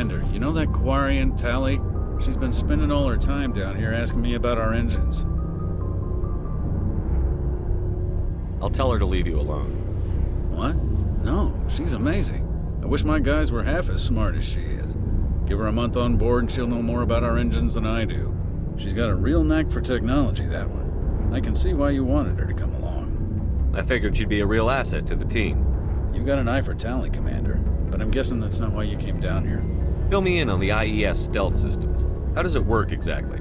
Commander, you know that Quarian, Tally? She's been spending all her time down here asking me about our engines. I'll tell her to leave you alone. What? No, she's amazing. I wish my guys were half as smart as she is. Give her a month on board and she'll know more about our engines than I do. She's got a real knack for technology, that one. I can see why you wanted her to come along. I figured she'd be a real asset to the team. You got an eye for Tally, Commander, but I'm guessing that's not why you came down here. Fill me in on the IES stealth systems. How does it work exactly?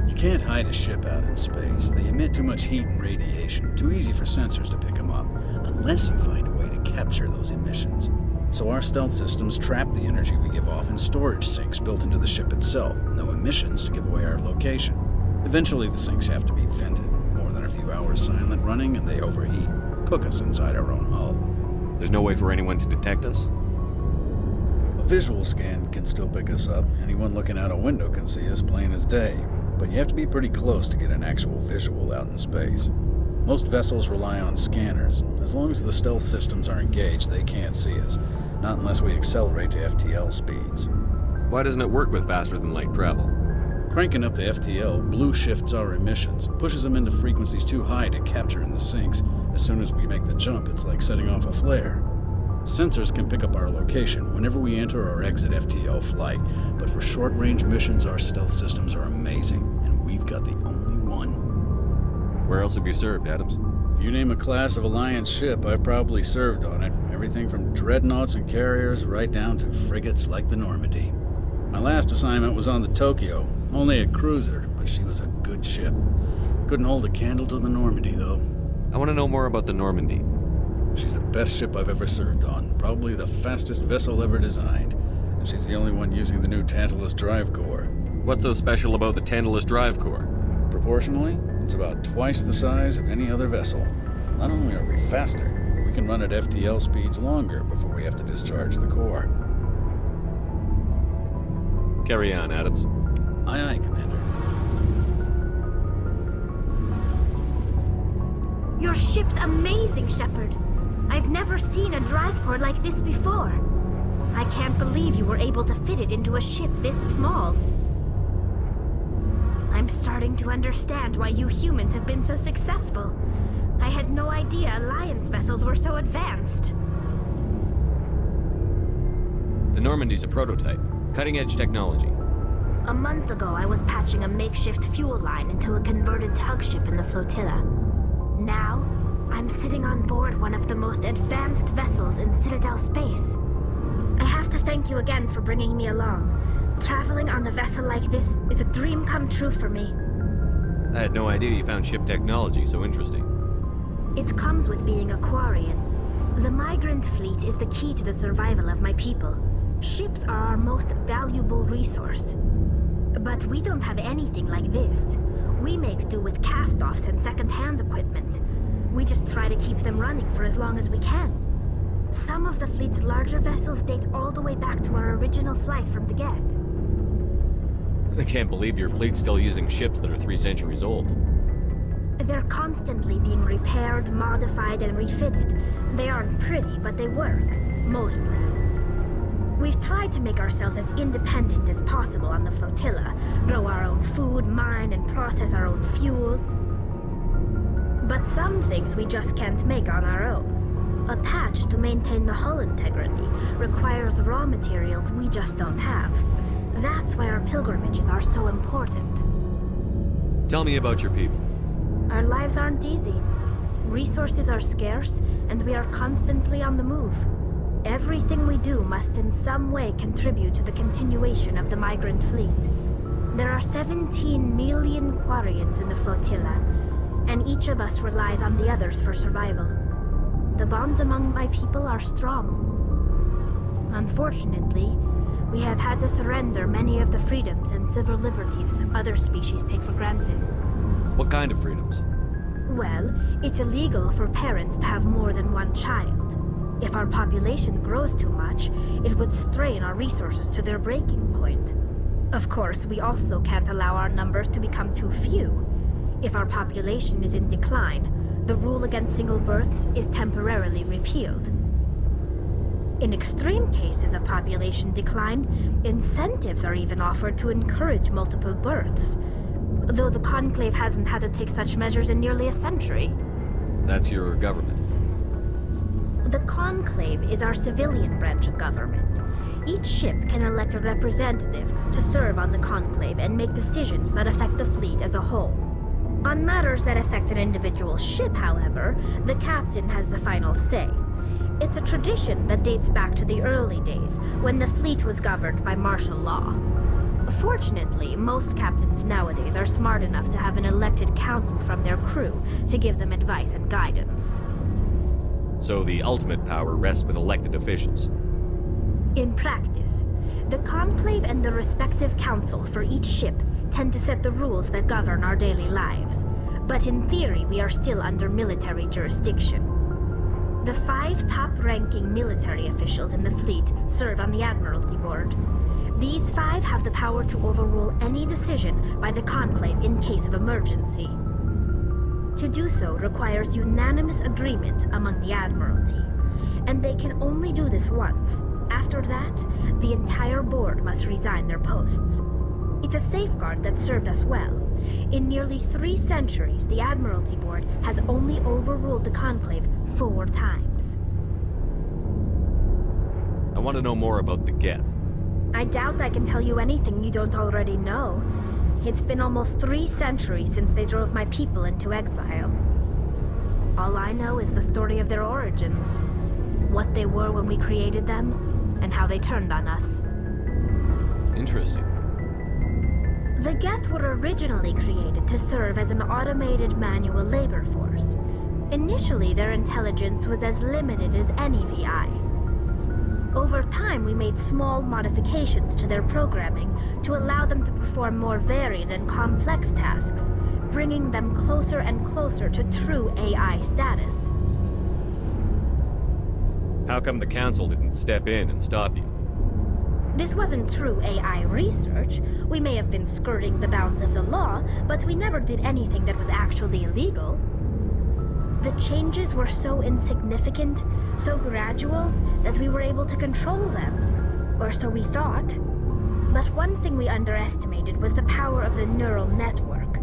You can't hide a ship out in space. They emit too much heat and radiation. Too easy for sensors to pick them up, unless you find a way to capture those emissions. So our stealth systems trap the energy we give off in storage sinks built into the ship itself. No emissions to give away our location. Eventually the sinks have to be vented. More than a few hours silent running and they overheat. Cook us inside our own hull. There's no way for anyone to detect us? A visual scan can still pick us up. Anyone looking out a window can see us plain as day. But you have to be pretty close to get an actual visual out in space. Most vessels rely on scanners. As long as the stealth systems are engaged, they can't see us. Not unless we accelerate to FTL speeds. Why doesn't it work with faster than light travel? Cranking up to FTL blue shifts our emissions, pushes them into frequencies too high to capture in the sinks. As soon as we make the jump, it's like setting off a flare. Sensors can pick up our location whenever we enter or exit FTL flight, but for short-range missions, our stealth systems are amazing, and we've got the only one. Where else have you served, Adams? If you name a class of Alliance ship, I've probably served on it. Everything from dreadnoughts and carriers right down to frigates like the Normandy. My last assignment was on the Tokyo, only a cruiser, but she was a good ship. Couldn't hold a candle to the Normandy, though. I want to know more about the Normandy. She's the best ship I've ever served on, probably the fastest vessel ever designed. And she's the only one using the new Tantalus drive core. What's so special about the Tantalus drive core? Proportionally, it's about twice the size of any other vessel. Not only are we faster, we can run at FTL speeds longer before we have to discharge the core. Carry on, Adams. Aye, aye, Commander. Your ship's amazing, Shepard. I've never seen a drive core like this before. I can't believe you were able to fit it into a ship this small. I'm starting to understand why you humans have been so successful. I had no idea Alliance vessels were so advanced. The Normandy's a prototype. Cutting-edge technology. A month ago, I was patching a makeshift fuel line into a converted tug ship in the flotilla. Now, I'm sitting on board one of the most advanced vessels in Citadel space. I have to thank you again for bringing me along. Traveling on a vessel like this is a dream come true for me. I had no idea you found ship technology so interesting. It comes with being a Quarian. The migrant fleet is the key to the survival of my people. Ships are our most valuable resource. But we don't have anything like this. We make do with cast-offs and second-hand equipment. We just try to keep them running for as long as we can. Some of the fleet's larger vessels date all the way back to our original flight from the Geth. I can't believe your fleet's still using ships that are 3 centuries old. They're constantly being repaired, modified, and refitted. They aren't pretty, but they work. Mostly. We've tried to make ourselves as independent as possible on the flotilla, grow our own food, mine, and process our own fuel. But some things we just can't make on our own. A patch to maintain the hull integrity requires raw materials we just don't have. That's why our pilgrimages are so important. Tell me about your people. Our lives aren't easy. Resources are scarce, and we are constantly on the move. Everything we do must in some way contribute to the continuation of the migrant fleet. There are 17 million Quarians in the flotilla, and each of us relies on the others for survival. The bonds among my people are strong. Unfortunately, we have had to surrender many of the freedoms and civil liberties other species take for granted. What kind of freedoms? Well, it's illegal for parents to have more than one child. If our population grows too much, it would strain our resources to their breaking point. Of course, we also can't allow our numbers to become too few. If our population is in decline, the rule against single births is temporarily repealed. In extreme cases of population decline, incentives are even offered to encourage multiple births. Though the Conclave hasn't had to take such measures in nearly a century. That's your government. The Conclave is our civilian branch of government. Each ship can elect a representative to serve on the Conclave and make decisions that affect the fleet as a whole. On matters that affect an individual ship, however, the captain has the final say. It's a tradition that dates back to the early days, when the fleet was governed by martial law. Fortunately, most captains nowadays are smart enough to have an elected council from their crew to give them advice and guidance. So the ultimate power rests with elected officials. In practice, the Conclave and the respective council for each ship tend to set the rules that govern our daily lives. But in theory, we are still under military jurisdiction. The 5 top-ranking military officials in the fleet serve on the Admiralty Board. These 5 have the power to overrule any decision by the Conclave in case of emergency. To do so requires unanimous agreement among the Admiralty, and they can only do this once. After that, the entire board must resign their posts. It's a safeguard that served us well. In nearly 3 centuries, the Admiralty Board has only overruled the Conclave 4 times. I want to know more about the Geth. I doubt I can tell you anything you don't already know. It's been almost 3 centuries since they drove my people into exile. All I know is the story of their origins. What they were when we created them, and how they turned on us. Interesting. The Geth were originally created to serve as an automated manual labor force. Initially, their intelligence was as limited as any VI. Over time, we made small modifications to their programming to allow them to perform more varied and complex tasks, bringing them closer and closer to true AI status. How come the Council didn't step in and stop you? This wasn't true AI research. We may have been skirting the bounds of the law, but we never did anything that was actually illegal. The changes were so insignificant, so gradual, that we were able to control them. Or so we thought. But one thing we underestimated was the power of the neural network.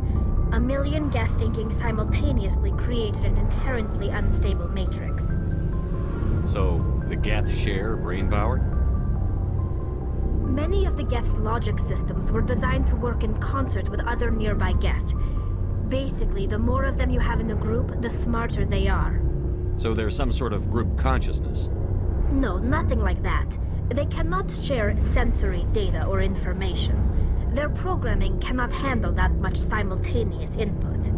A million Geth thinking simultaneously created an inherently unstable matrix. So, the Geth share brain power? Many of the Geth's logic systems were designed to work in concert with other nearby Geth. Basically, the more of them you have in a group, the smarter they are. So there's some sort of group consciousness? No, nothing like that. They cannot share sensory data or information. Their programming cannot handle that much simultaneous input.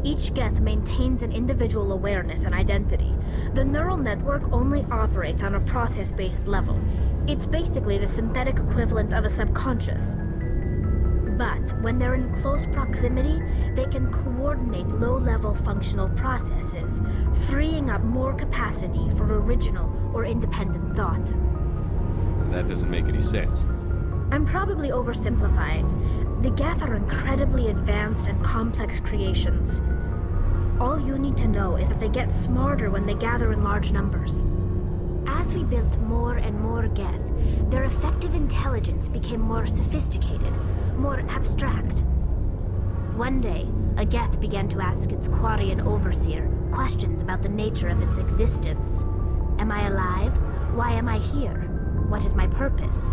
Each Geth maintains an individual awareness and identity. The neural network only operates on a process-based level. It's basically the synthetic equivalent of a subconscious. But when they're in close proximity, they can coordinate low-level functional processes, freeing up more capacity for original or independent thought. That doesn't make any sense. I'm probably oversimplifying. The Geth are incredibly advanced and complex creations. All you need to know is that they get smarter when they gather in large numbers. As we built more and more Geth, their effective intelligence became more sophisticated, more abstract. One day, a Geth began to ask its Quarian overseer questions about the nature of its existence. Am I alive? Why am I here? What is my purpose?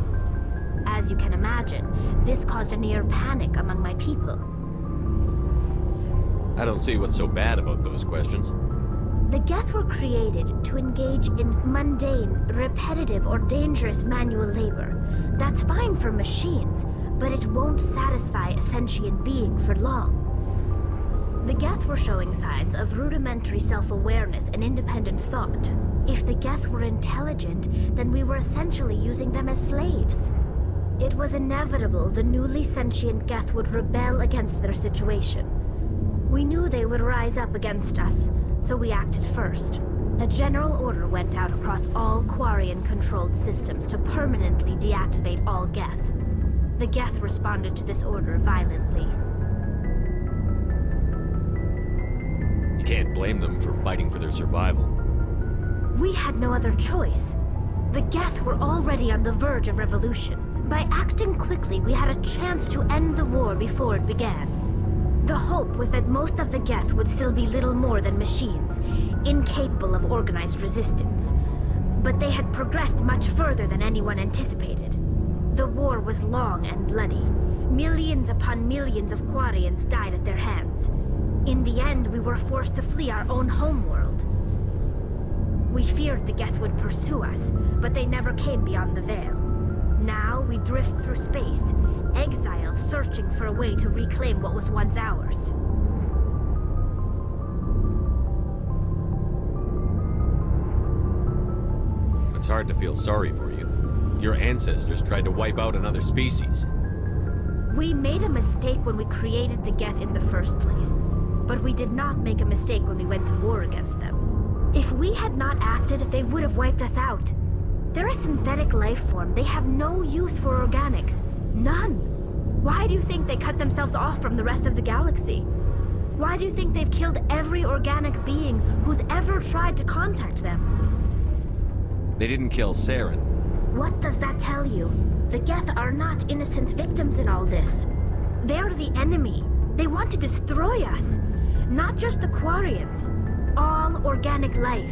As you can imagine, this caused a near panic among my people. I don't see what's so bad about those questions. The Geth were created to engage in mundane, repetitive, or dangerous manual labor. That's fine for machines, but it won't satisfy a sentient being for long. The Geth were showing signs of rudimentary self-awareness and independent thought. If the Geth were intelligent, then we were essentially using them as slaves. It was inevitable the newly sentient Geth would rebel against their situation. We knew they would rise up against us, so we acted first. A general order went out across all Quarian-controlled systems to permanently deactivate all Geth. The Geth responded to this order violently. You can't blame them for fighting for their survival. We had no other choice. The Geth were already on the verge of revolution. By acting quickly, we had a chance to end the war before it began. The hope was that most of the Geth would still be little more than machines, incapable of organized resistance. But they had progressed much further than anyone anticipated. The war was long and bloody. Millions upon millions of Quarians died at their hands. In the end, we were forced to flee our own homeworld. We feared the Geth would pursue us, but they never came beyond the Veil. Now we drift through space, exile searching for a way to reclaim what was once ours. It's hard to feel sorry for you. Your ancestors tried to wipe out another species. We made a mistake when we created the Geth in the first place, but we did not make a mistake when we went to war against them. If we had not acted, they would have wiped us out. They're a synthetic life form. They have no use for organics. None. Why do you think they cut themselves off from the rest of the galaxy? Why do you think they've killed every organic being who's ever tried to contact them? They didn't kill Saren. What does that tell you? The Geth are not innocent victims in all this. They're the enemy. They want to destroy us. Not just the Quarians. All organic life.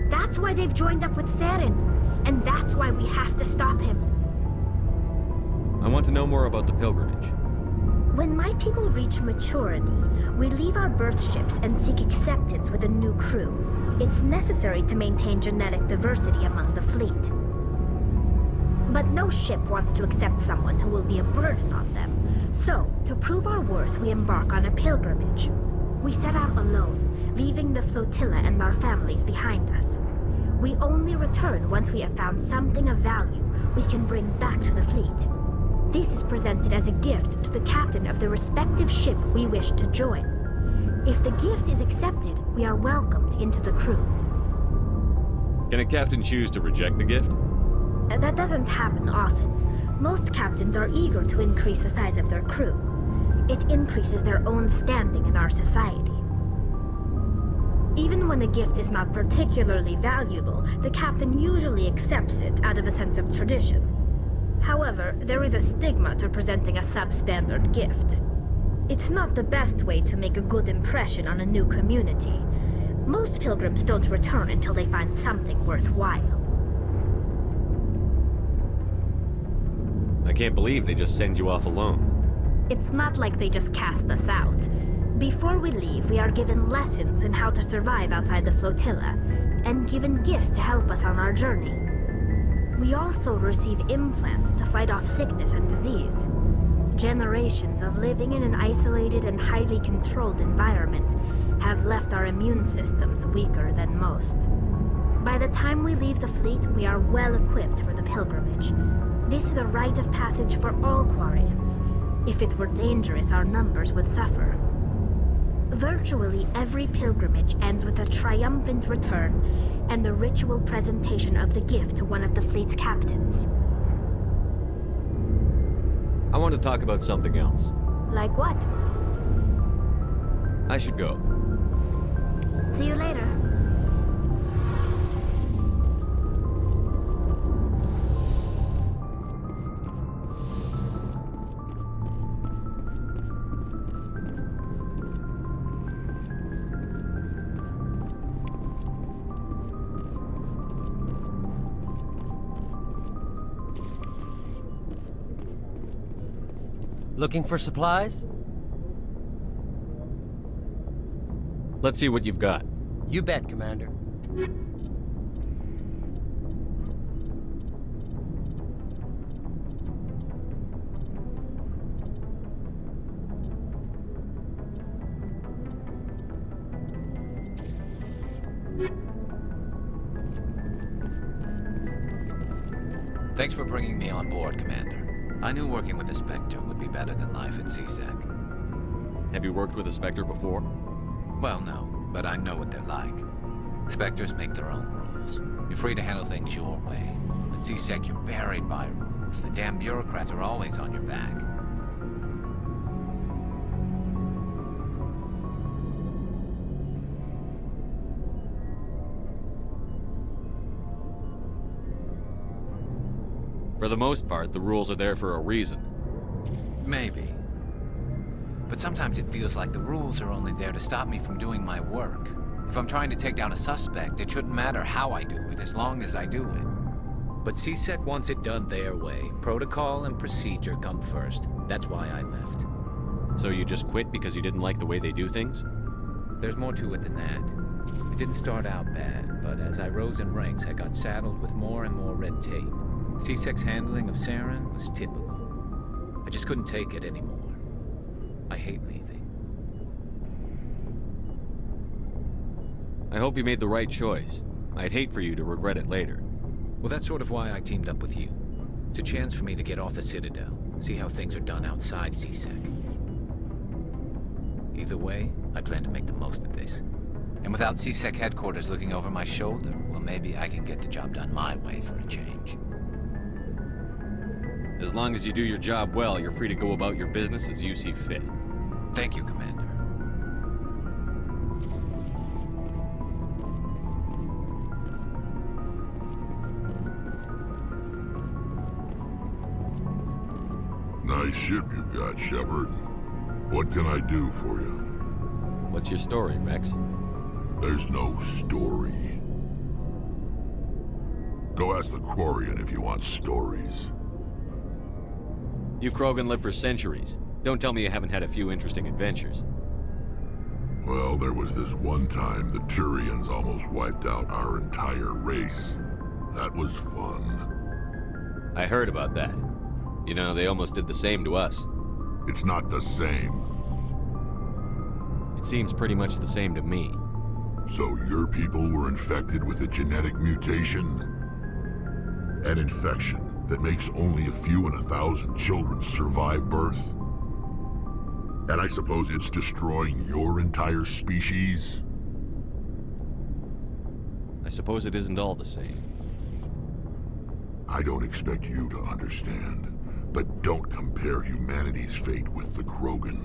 That's why they've joined up with Saren. And that's why we have to stop him. I want to know more about the pilgrimage. When my people reach maturity, we leave our birth ships and seek acceptance with a new crew. It's necessary to maintain genetic diversity among the fleet. But no ship wants to accept someone who will be a burden on them. So, to prove our worth, we embark on a pilgrimage. We set out alone, leaving the flotilla and our families behind us. We only return once we have found something of value we can bring back to the fleet. This is presented as a gift to the captain of the respective ship we wish to join. If the gift is accepted, we are welcomed into the crew. Can a captain choose to reject the gift? That doesn't happen often. Most captains are eager to increase the size of their crew. It increases their own standing in our society. Even when the gift is not particularly valuable, the captain usually accepts it out of a sense of tradition. However, there is a stigma to presenting a substandard gift. It's not the best way to make a good impression on a new community. Most pilgrims don't return until they find something worthwhile. I can't believe they just send you off alone. It's not like they just cast us out. Before we leave, we are given lessons in how to survive outside the flotilla, and given gifts to help us on our journey. We also receive implants to fight off sickness and disease. Generations of living in an isolated and highly controlled environment have left our immune systems weaker than most. By the time we leave the fleet, we are well equipped for the pilgrimage. This is a rite of passage for all Quarians. If it were dangerous, our numbers would suffer. Virtually every pilgrimage ends with a triumphant return and the ritual presentation of the gift to one of the fleet's captains. I want to talk about something else. Like what? I should go. See you later. Looking for supplies? Let's see what you've got. You bet, Commander. Thanks for bringing me on board, Commander. I knew working with a Spectre would be better than life at CSEC. Have you worked with a Spectre before? Well, no, but I know what they're like. Spectres make their own rules. You're free to handle things your way. At CSEC, you're buried by rules. The damn bureaucrats are always on your back. For the most part, the rules are there for a reason. Maybe. But sometimes it feels like the rules are only there to stop me from doing my work. If I'm trying to take down a suspect, it shouldn't matter how I do it, as long as I do it. But CSEC wants it done their way. Protocol and procedure come first. That's why I left. So you just quit because you didn't like the way they do things? There's more to it than that. It didn't start out bad, but as I rose in ranks, I got saddled with more and more red tape. CSEC's handling of Saren was typical. I just couldn't take it anymore. I hate leaving. I hope you made the right choice. I'd hate for you to regret it later. Well, that's sort of why I teamed up with you. It's a chance for me to get off the Citadel, see how things are done outside CSEC. Either way, I plan to make the most of this. And without CSEC headquarters looking over my shoulder, well, maybe I can get the job done my way for a change. As long as you do your job well, you're free to go about your business as you see fit. Thank you, Commander. Nice ship you've got, Shepard. What can I do for you? What's your story, Rex? There's no story. Go ask the Quarian if you want stories. You Krogan live for centuries. Don't tell me you haven't had a few interesting adventures. Well, there was this one time the Turians almost wiped out our entire race. That was fun. I heard about that. You know, they almost did the same to us. It's not the same. It seems pretty much the same to me. So your people were infected with a genetic mutation? An infection that makes only a few in 1,000 children survive birth? And I suppose it's destroying your entire species? I suppose it isn't all the same. I don't expect you to understand, but don't compare humanity's fate with the Krogan.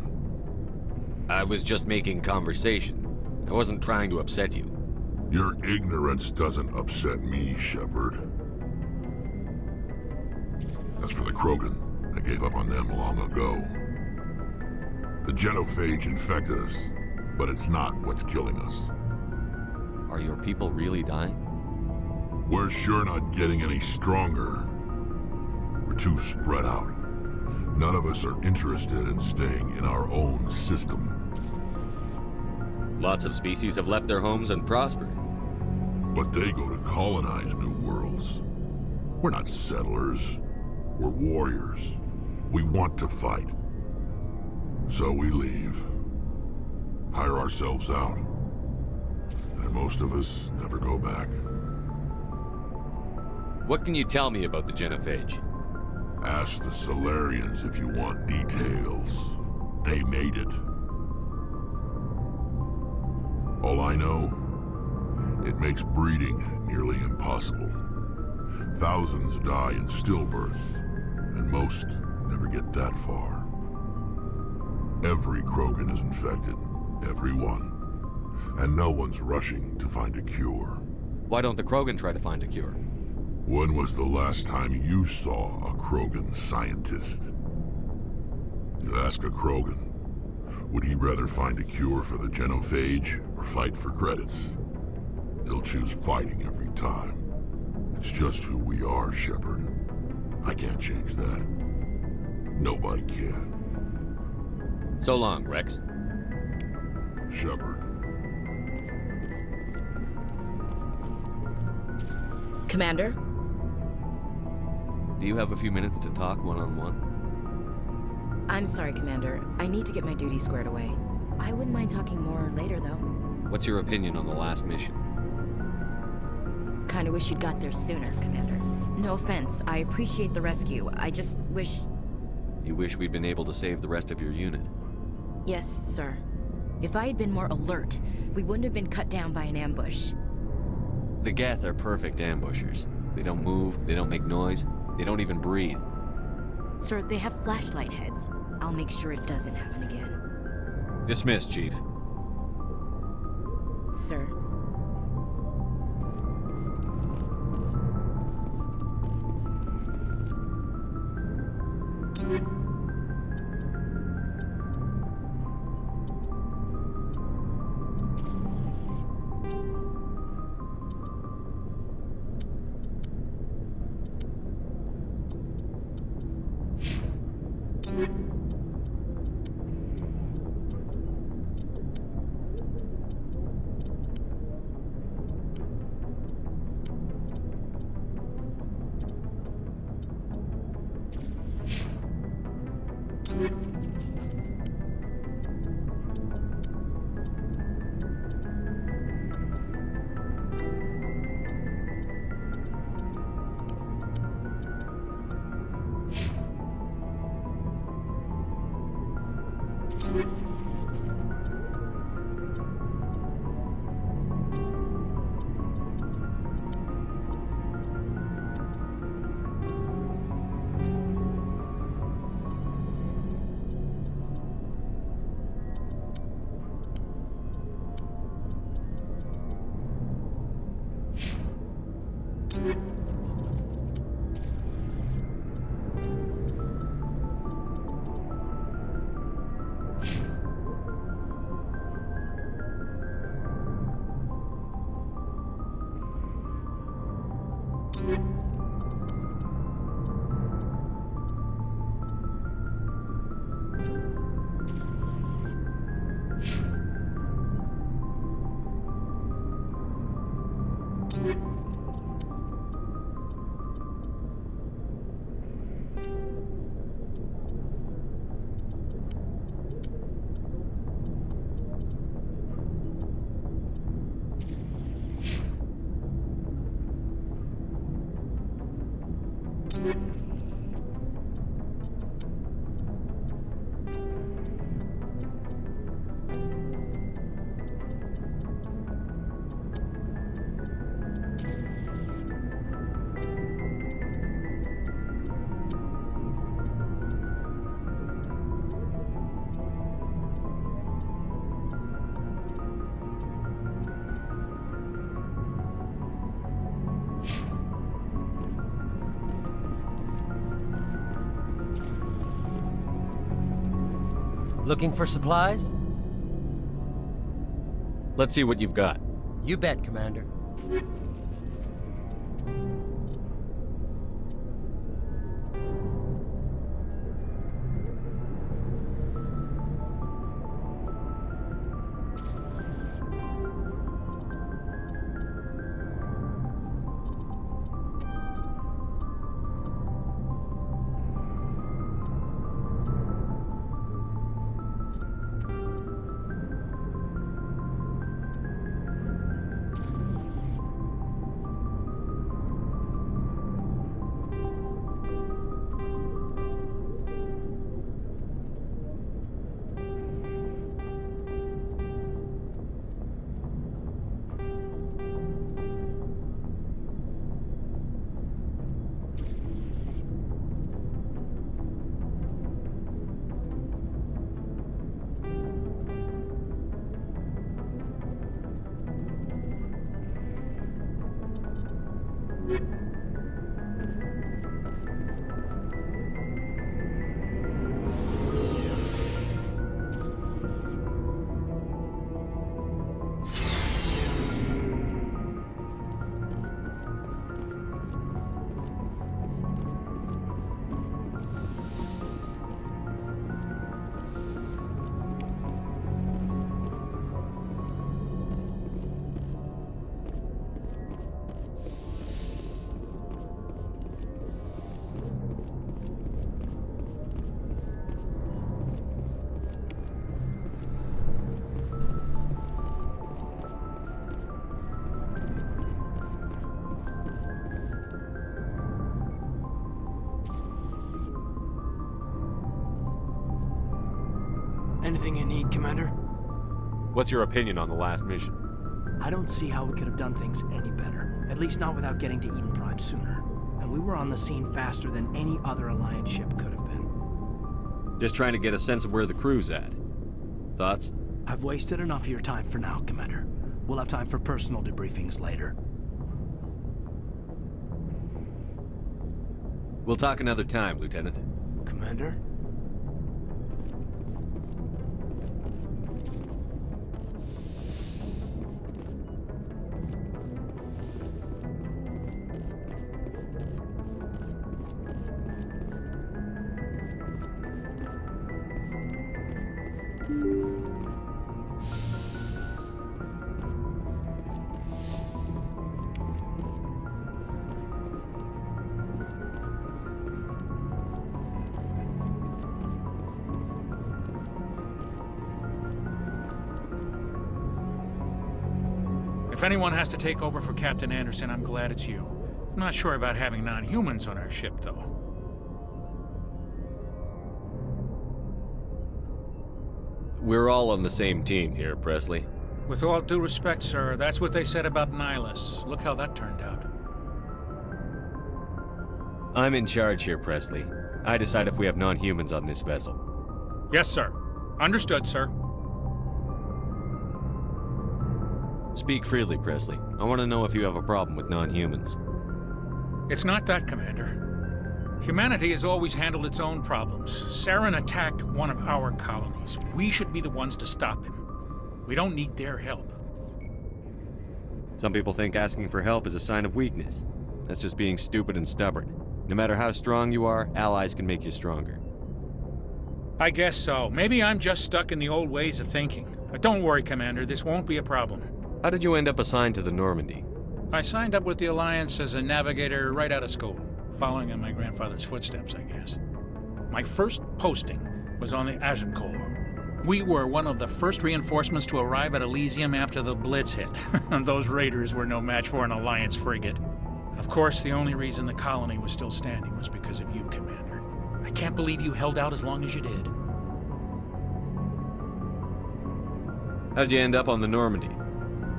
I was just making conversation. I wasn't trying to upset you. Your ignorance doesn't upset me, Shepard. As for the Krogan, I gave up on them long ago. The genophage infected us, but it's not what's killing us. Are your people really dying? We're sure not getting any stronger. We're too spread out. None of us are interested in staying in our own system. Lots of species have left their homes and prospered. But they go to colonize new worlds. We're not settlers. We're warriors. We want to fight. So we leave. Hire ourselves out. And most of us never go back. What can you tell me about the genophage? Ask the Solarians if you want details. They made it. All I know, it makes breeding nearly impossible. Thousands die in stillbirth, and most never get that far. Every Krogan is infected, every one. And no one's rushing to find a cure. Why don't the Krogan try to find a cure? When was the last time you saw a Krogan scientist? You ask a Krogan, would he rather find a cure for the genophage or fight for credits? He'll choose fighting every time. It's just who we are, Shepard. I can't change that. Nobody can. So long, Rex. Shepard. Commander? Do you have a few minutes to talk one-on-one? I'm sorry, Commander. I need to get my duty squared away. I wouldn't mind talking more later, though. What's your opinion on the last mission? Kinda wish you'd got there sooner, Commander. No offense, I appreciate the rescue. I just wish... You wish we'd been able to save the rest of your unit? Yes, sir. If I had been more alert, we wouldn't have been cut down by an ambush. The Geth are perfect ambushers. They don't move, they don't make noise, they don't even breathe. Sir, they have flashlight heads. I'll make sure it doesn't happen again. Dismissed, Chief. Sir. Looking for supplies? Let's see what you've got. You bet, Commander. Anything you need, Commander? What's your opinion on the last mission? I don't see how we could have done things any better. At least not without getting to Eden Prime sooner. And we were on the scene faster than any other Alliance ship could have been. Just trying to get a sense of where the crew's at. Thoughts? I've wasted enough of your time for now, Commander. We'll have time for personal debriefings later. We'll talk another time, Lieutenant. Commander? If anyone has to take over for Captain Anderson, I'm glad it's you. I'm not sure about having non-humans on our ship, though. We're all on the same team here, Presley. With all due respect, sir, that's what they said about Nihilus. Look how that turned out. I'm in charge here, Presley. I decide if we have non-humans on this vessel. Yes, sir. Understood, sir. Speak freely, Presley. I want to know if you have a problem with non-humans. It's not that, Commander. Humanity has always handled its own problems. Saren attacked one of our colonies. We should be the ones to stop him. We don't need their help. Some people think asking for help is a sign of weakness. That's just being stupid and stubborn. No matter how strong you are, allies can make you stronger. I guess so. Maybe I'm just stuck in the old ways of thinking. But don't worry, Commander. This won't be a problem. How did you end up assigned to the Normandy? I signed up with the Alliance as a navigator right out of school, following in my grandfather's footsteps, I guess. My first posting was on the Agincourt. We were one of the first reinforcements to arrive at Elysium after the Blitz hit. Those raiders were no match for an Alliance frigate. Of course, the only reason the colony was still standing was because of you, Commander. I can't believe you held out as long as you did. How'd you end up on the Normandy?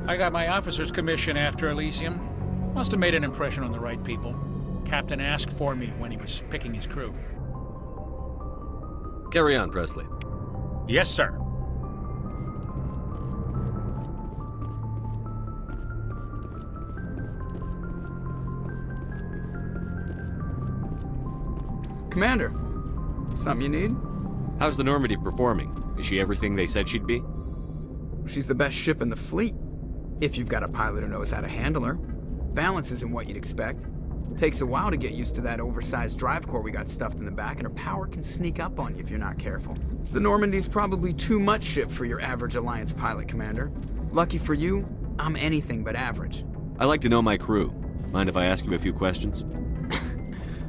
I got my officer's commission after Elysium. Must have made an impression on the right people. Captain asked for me when he was picking his crew. Carry on, Presley. Yes, sir. Commander, something you need? How's the Normandy performing? Is she everything they said she'd be? She's the best ship in the fleet, if you've got a pilot who knows how to handle her. Balance isn't what you'd expect. Takes a while to get used to that oversized drive core we got stuffed in the back, and her power can sneak up on you if you're not careful. The Normandy's probably too much ship for your average Alliance pilot, Commander. Lucky for you, I'm anything but average. I like to know my crew. Mind if I ask you a few questions?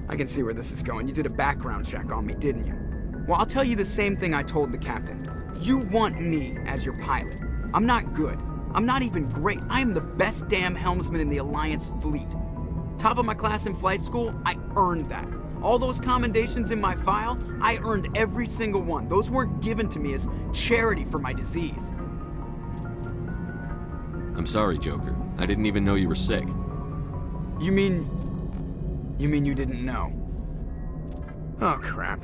I can see where this is going. You did a background check on me, didn't you? Well, I'll tell you the same thing I told the captain. You want me as your pilot. I'm not good. I'm not even great. I am the best damn helmsman in the Alliance fleet. Top of my class in flight school, I earned that. All those commendations in my file, I earned every single one. Those weren't given to me as charity for my disease. I'm sorry, Joker. I didn't even know you were sick. You mean you didn't know? Oh, crap.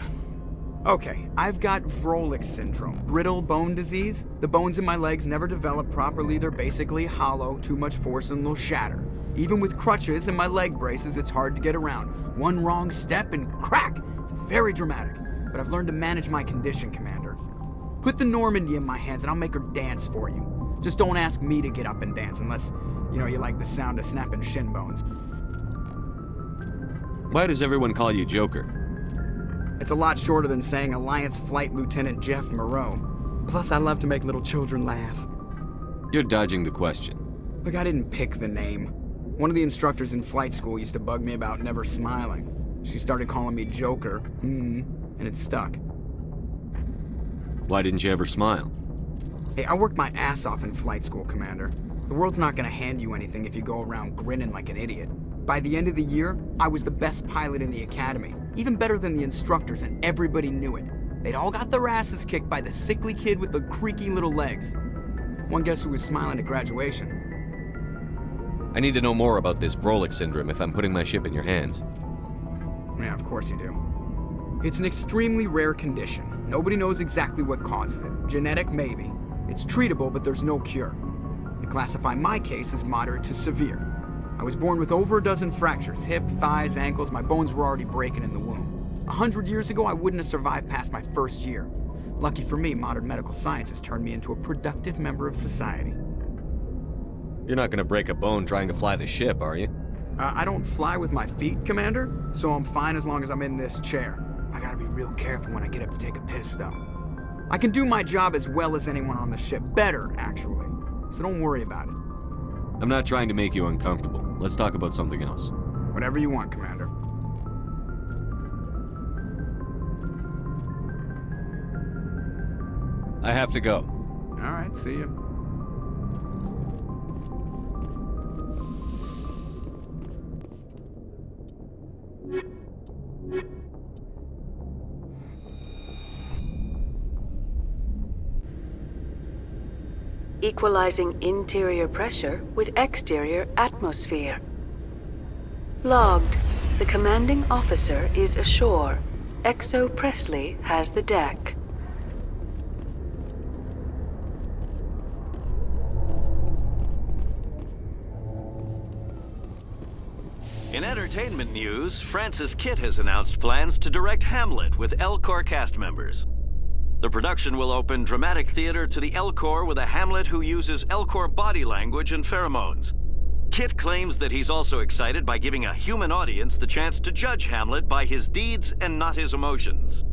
Okay, I've got Vrolik syndrome, brittle bone disease. The bones in my legs never develop properly. They're basically hollow, too much force and they'll shatter. Even with crutches and my leg braces, it's hard to get around. One wrong step and crack! It's very dramatic. But I've learned to manage my condition, Commander. Put the Normandy in my hands and I'll make her dance for you. Just don't ask me to get up and dance unless, you like the sound of snapping shin bones. Why does everyone call you Joker? It's a lot shorter than saying Alliance Flight Lieutenant Jeff Moreau. Plus, I love to make little children laugh. You're dodging the question. Look, I didn't pick the name. One of the instructors in flight school used to bug me about never smiling. She started calling me Joker, and it stuck. Why didn't you ever smile? Hey, I worked my ass off in flight school, Commander. The world's not gonna hand you anything if you go around grinning like an idiot. By the end of the year, I was the best pilot in the academy, even better than the instructors, and everybody knew it. They'd all got their asses kicked by the sickly kid with the creaky little legs. One guess who was smiling at graduation? I need to know more about this Vrolik syndrome if I'm putting my ship in your hands. Yeah, of course you do. It's an extremely rare condition. Nobody knows exactly what causes it. Genetic, maybe. It's treatable, but there's no cure. They classify my case as moderate to severe. I was born with over a dozen fractures, hip, thighs, ankles. My bones were already breaking in the womb. 100 years ago, I wouldn't have survived past my first year. Lucky for me, modern medical science has turned me into a productive member of society. You're not gonna break a bone trying to fly the ship, are you? I don't fly with my feet, Commander, so I'm fine as long as I'm in this chair. I gotta be real careful when I get up to take a piss, though. I can do my job as well as anyone on the ship. Better, actually. So don't worry about it. I'm not trying to make you uncomfortable. Let's talk about something else. Whatever you want, Commander. I have to go. All right, see you. equalizing interior pressure with exterior atmosphere. Logged. The commanding officer is ashore. Exo Presley has the deck. In entertainment news, Francis Kitt has announced plans to direct Hamlet with L-Corps cast members. The production will open dramatic theater to the L-Corps with a Hamlet who uses L-Corps body language and pheromones. Kitt claims that he's also excited by giving a human audience the chance to judge Hamlet by his deeds and not his emotions.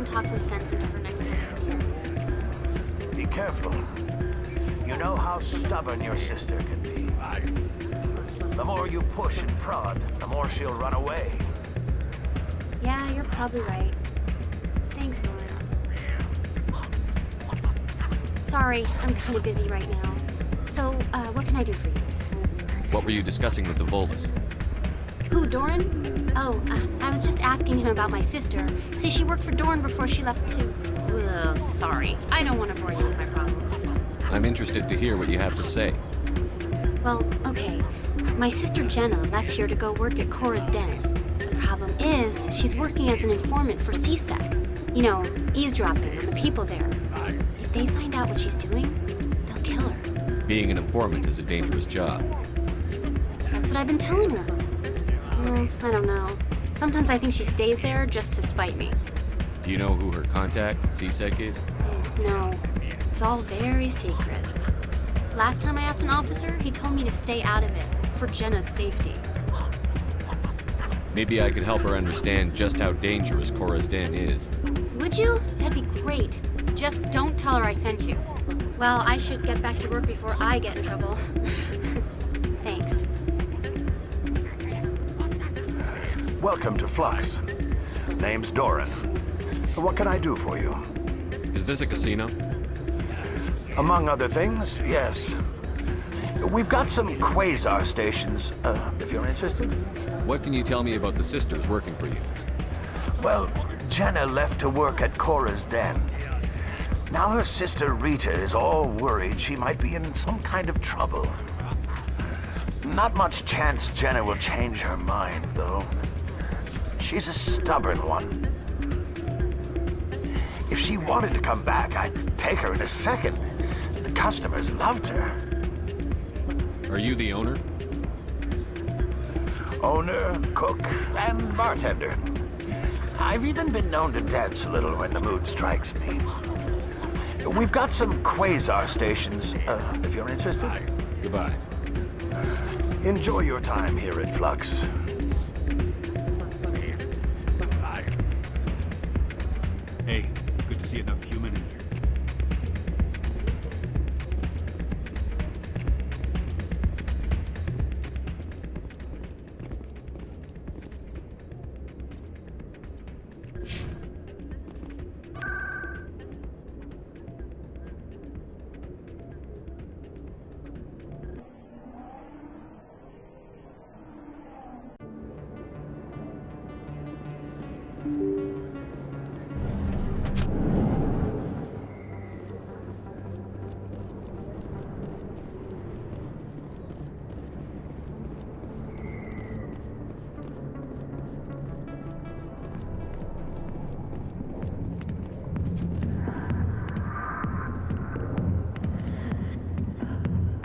Talk some sense into her next time I see her. Be careful. You know how stubborn your sister can be. The more you push and prod, the more she'll run away. Yeah, you're probably right. Thanks, Doran. Sorry, I'm kind of busy right now. So, what can I do for you? What were you discussing with the Volus? Who, Doran? Oh, I was just asking him about my sister. See, she worked for Doran before she left to... Ugh, sorry. I don't want to bore you with my problems. I'm interested to hear what you have to say. Well, okay. My sister Jenna left here to go work at Cora's Den. The problem is, she's working as an informant for CSEC. You know, eavesdropping on the people there. If they find out what she's doing, they'll kill her. Being an informant is a dangerous job. That's what I've been telling her. I don't know. Sometimes I think she stays there just to spite me. Do you know who her contact at CSEC is? No. It's all very secret. Last time I asked an officer, he told me to stay out of it, for Jenna's safety. Maybe I could help her understand just how dangerous Cora's Den is. Would you? That'd be great. Just don't tell her I sent you. Well, I should get back to work before I get in trouble. Thanks. Welcome to Flux. Name's Doran. What can I do for you? Is this a casino? Among other things, yes. We've got some quasar stations, if you're interested. What can you tell me about the sisters working for you? Well, Jenna left to work at Cora's Den. Now her sister Rita is all worried she might be in some kind of trouble. Not much chance Jenna will change her mind, though. she's a stubborn one. If she wanted to come back, I'd take her in a second. The customers loved her. Are you the owner? Owner, cook, and bartender. I've even been known to dance a little when the mood strikes me. We've got some quasar stations, if you're interested. Goodbye. Enjoy your time here at Flux.